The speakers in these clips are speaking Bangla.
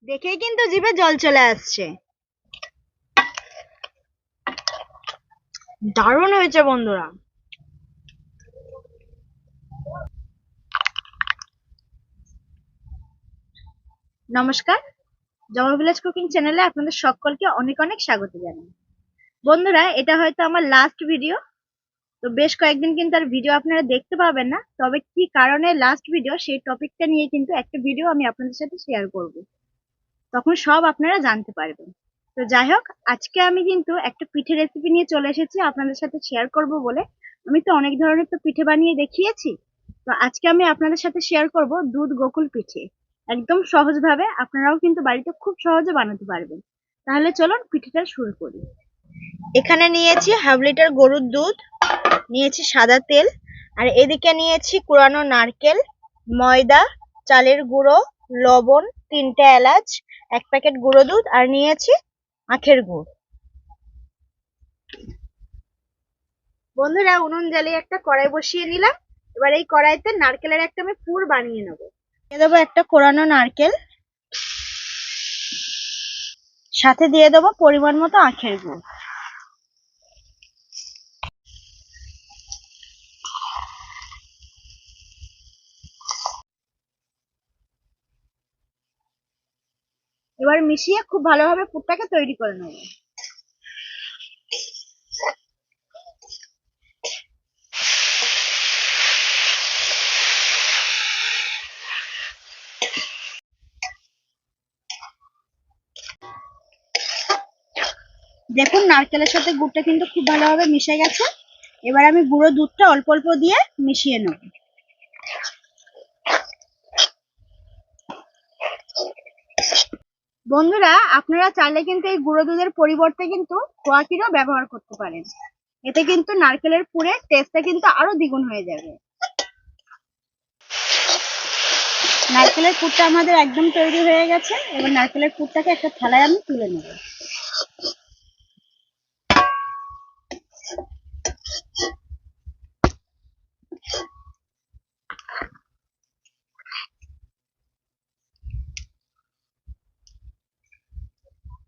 দেখেই কিন্তু জিভে জল চলে আসছে। দারুণ হয়েছে বন্ধুরা। নমস্কার, জমা ভিলেজ কুকিং চ্যানেলে আপনাদের সকলকে অনেক অনেক স্বাগত জানাই। বন্ধুরা, এটা হয়তো আমার লাস্ট ভিডিও। তো বেশ কয়েকদিন কিন্তু আর ভিডিও আপনারা দেখতে পাবেন না, তবে কি কারণে লাস্ট ভিডিও সেই টপিকটা নিয়ে কিন্তু একটা ভিডিও আমি আপনাদের সাথে শেয়ার করব, তখন সব আপনারা জানতে পারবেন। তো যাই হোক, আজকে আমি কিন্তু একটা পিঠে রেসিপি নিয়ে চলে এসেছি আপনাদের সাথে শেয়ার করব বলে। আমি তো অনেক ধরনের তো পিঠে বানিয়ে দেখিয়েছি, তো আজকে আমি আপনাদের সাথে শেয়ার করব দুধ গোকুল পিঠে। একদম সহজভাবে আপনারাও কিন্তু বাড়িতে খুব সহজে বানাতে পারবেন। তাহলে চলুন পিঠেটা শুরু করি। এখানে নিয়েছি হাফ লিটার গরুর দুধ, নিয়েছি সাদা তেল, আর এদিকে নিয়েছি কুড়ানো নারকেল, ময়দা, চালের গুঁড়ো, লবণ, 3টে এলাচ, 1 প্যাকেট গুঁড়ো দুধ, আর নিয়েছি আখের গুড়। বন্ধুরা, উনুন জ্বালিয়ে একটা কড়াই বসিয়ে নিলাম। এবার এই কড়াইতে নারকেলের একটা আমি পুর বানিয়ে নেব। দিয়ে দেবো একটা কোরানো নারকেল, সাথে দিয়ে দেবো পরিমাণ মতো আখের গুড়। এবার মিশিয়ে খুব ভালোভাবে পুরটাকে তৈরি করে নেব। দেখুন, নারকেলের সাথে গুড়টা কিন্তু খুব ভালোভাবে মিশে গেছে। এবার আমি গুঁড়ো দুধটা অল্প অল্প দিয়ে মিশিয়ে নেব। বন্ধুরা, আপনারা চাইলে কিন্তু এই গুঁড়ো দুধের পরিবর্তে কিন্তু খোয়া ক্ষীরও ব্যবহার করতে পারেন। এতে কিন্তু নারকেলের পুরের টেস্টটা কিন্তু আরো দ্বিগুণ হয়ে যাবে। নারকেলের পুরটা আমাদের একদম তৈরি হয়ে গেছে। এবার নারকেলের পুরটাকে একটা থালায় আমি তুলে নেব।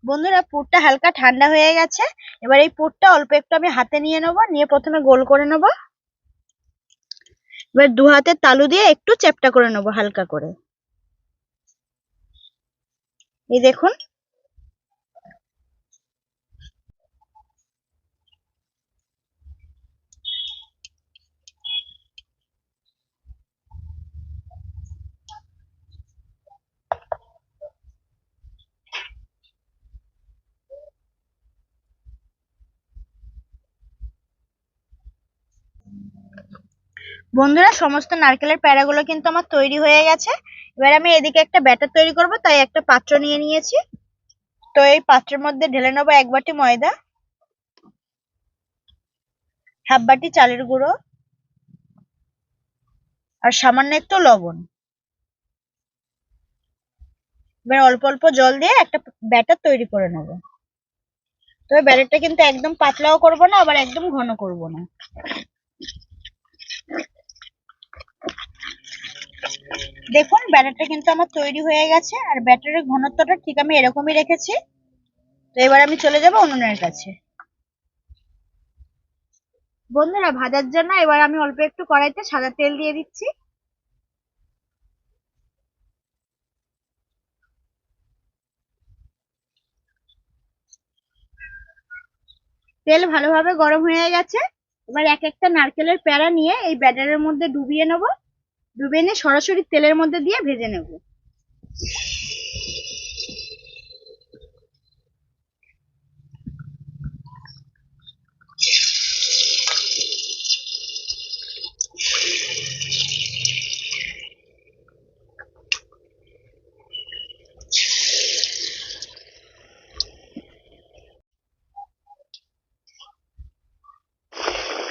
বন্ধুরা, পুরটা হালকা ঠান্ডা হয়ে গেছে। এবার এই পুরটা অল্প একটু আমি হাতে নিয়ে নেবো, নিয়ে প্রথমে গোল করে নেব। এবার দু হাতের তালু দিয়ে একটু চ্যাপ্টা করে নেব হালকা করে। এই দেখুন। বন্ধুরা, সমস্ত নারকেলের প্যাড়াগুলো কিন্তু আমার তৈরি হয়ে গেছে। এবার আমি এদিকে একটা ব্যাটার তৈরি করব, তাই একটা পাত্র নিয়ে নিয়েছি। তো এই পাত্রের মধ্যে ঢেলে নেবো 1 বাটি ময়দা, হাফ বাটি চালের গুঁড়ো, আর সামান্য একটু লবণ। এবার অল্প অল্প জল দিয়ে একটা ব্যাটার তৈরি করে নেব। তবে ব্যাটারটা কিন্তু একদম পাতলাও করব না, আবার একদম ঘন করব না। দেখুন, ব্যাটারটা কিন্তু আমার তৈরি হয়ে গেছে, আর ব্যাটারের ঘনত্বটা ঠিক আমি এরকমই রেখেছি। তো এবার আমি চলে যাব উনুনের কাছে। বন্ধুরা, ভাজার জন্য এবার আমি অল্প একটু কড়াইতে সাদা তেল দিয়ে দিচ্ছি। তেল ভালোভাবে গরম হয়ে গেছে। এবার এক একটা নারকেলের প্যাড়া নিয়ে এই ব্যাটারের মধ্যে ডুবিয়ে নেব। ডুবিয়ে নিয়ে সরাসরি তেলের মধ্যে দিয়ে ভেজে নেব।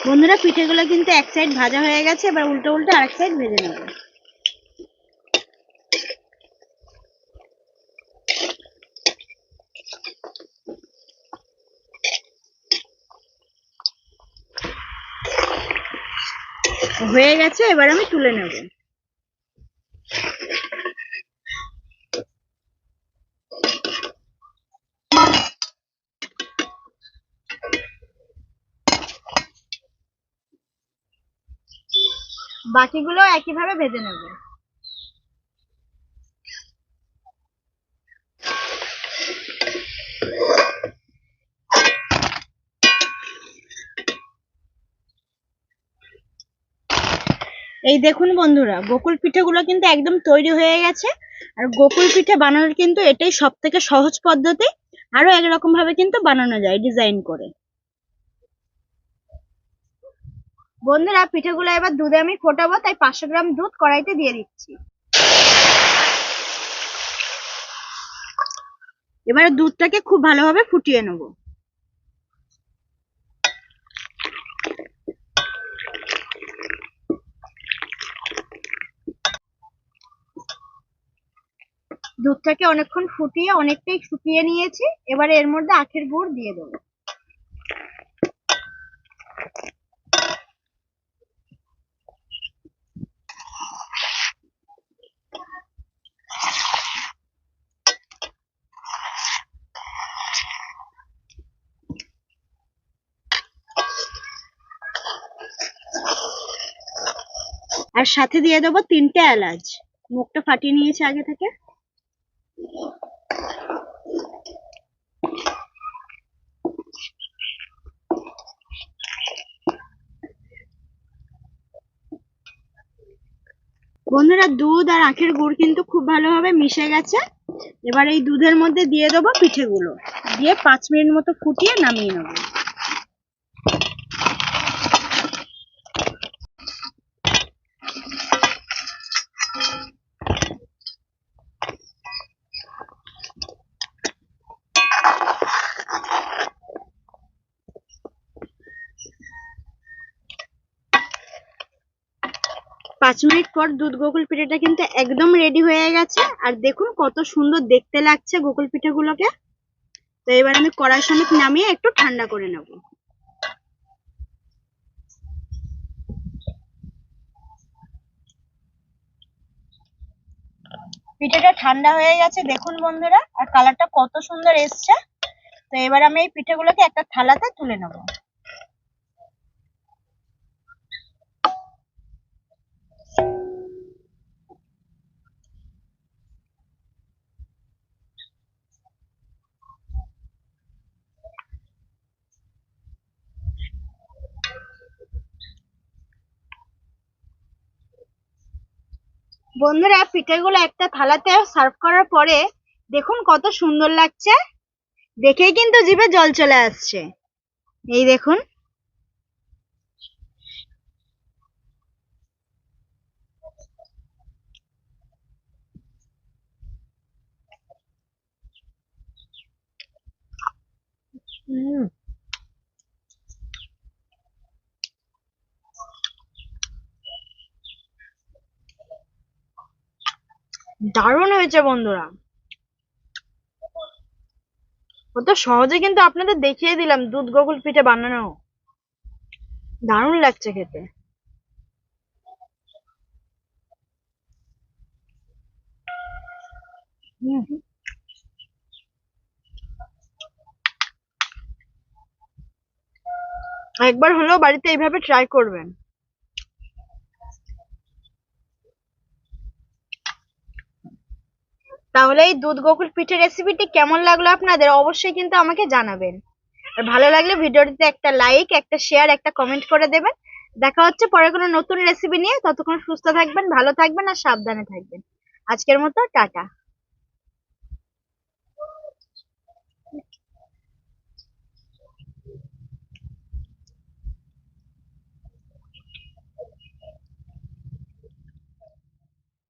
বন্ধুরা, পিঠেগুলো কিন্তু এক সাইড ভাজা হয়ে গেছে। এবার উল্টো উল্টো আরেক সাইড ভেজে নেব। হয়ে গেছে, এবার আমি তুলে নেব। বাকিগুলো একইভাবে ভেজে নেব। এই দেখুন বন্ধুরা, গোকুল পিঠেগুলো কিন্তু একদম তৈরি হয়ে গেছে। আর গোকুল পিঠে বানানোর কিন্তু এটাই সব থেকে সহজ পদ্ধতি। আরো একরকম ভাবে কিন্তু বানানো যায় ডিজাইন করে। বন্ধুরা, পিঠেগুলো এবার দুধে আমি ফোটাবো, তাই 500 গ্রাম দুধ কড়াইতে দিয়ে দিচ্ছি। এবারে দুধটাকে খুব ভালোভাবে ফুটিয়ে নেব। দুধটাকে অনেকক্ষণ ফুটিয়ে অনেকটাই শুকিয়ে নিয়েছি। এবারে এর মধ্যে আখের গুড় দিয়ে দেবো। আর সাথে দিয়ে দেবো 3টে এলাচ, মুখটা ফাটিয়ে নিয়েছি আগে থেকে। বন্ধুরা, দুধ আর আখের গুড় কিন্তু খুব ভালোভাবে মিশে গেছে। এবার এই দুধের মধ্যে দিয়ে দেবো পিঠেগুলো, দিয়ে 5 মিনিট মতো ফুটিয়ে নামিয়ে নেবো। পাঁচ মিনিট পর দুধ গোকুল পিঠেটা কিন্তু একদম রেডি হয়ে গেছে। আর দেখুন কত সুন্দর দেখতে লাগছে গোকুল পিঠেগুলোকে। তো এবার আমি কড়াই সমেত নামিয়ে একটু ঠান্ডা করে নেব। পিঠেটা ঠান্ডা হয়ে গেছে দেখুন বন্ধুরা, আর কালারটা কত সুন্দর এসছে। তো এবার আমি এই পিঠেগুলোকে একটা থালাতে তুলে নেব। বন্ধুরা, পিঠেগুলো একটা থালাতে সার্ভ করার পরে দেখুন কত সুন্দর লাগছে। দেখেই কিন্তু জিভে জল চলে আসছে। এই দেখুন। দারুণ হয়েছে বন্ধুরা। কত সহজে কিন্তু আপনাদের দেখিয়ে দিলাম দুধ গোকুল পিঠে বানানো। দারুণ লাগছে খেতে। একবার হলেও বাড়িতে এইভাবে ট্রাই করবেন। তাহলে এই দুধ গোকুল পিঠে রেসিপিটি কেমন লাগলো আপনাদের অবশ্যই কিন্তু আমাকে জানাবেন। আর ভালো লাগলে ভিডিওটিতে একটা লাইক, একটা শেয়ার, একটা কমেন্ট করে দেবেন। দেখা হচ্ছে পরে কোনো নতুন রেসিপি নিয়ে। ততক্ষণ সুস্থ থাকবেন, ভালো থাকবেন আর সাবধানে থাকবেন। আজকের মতো টাটা।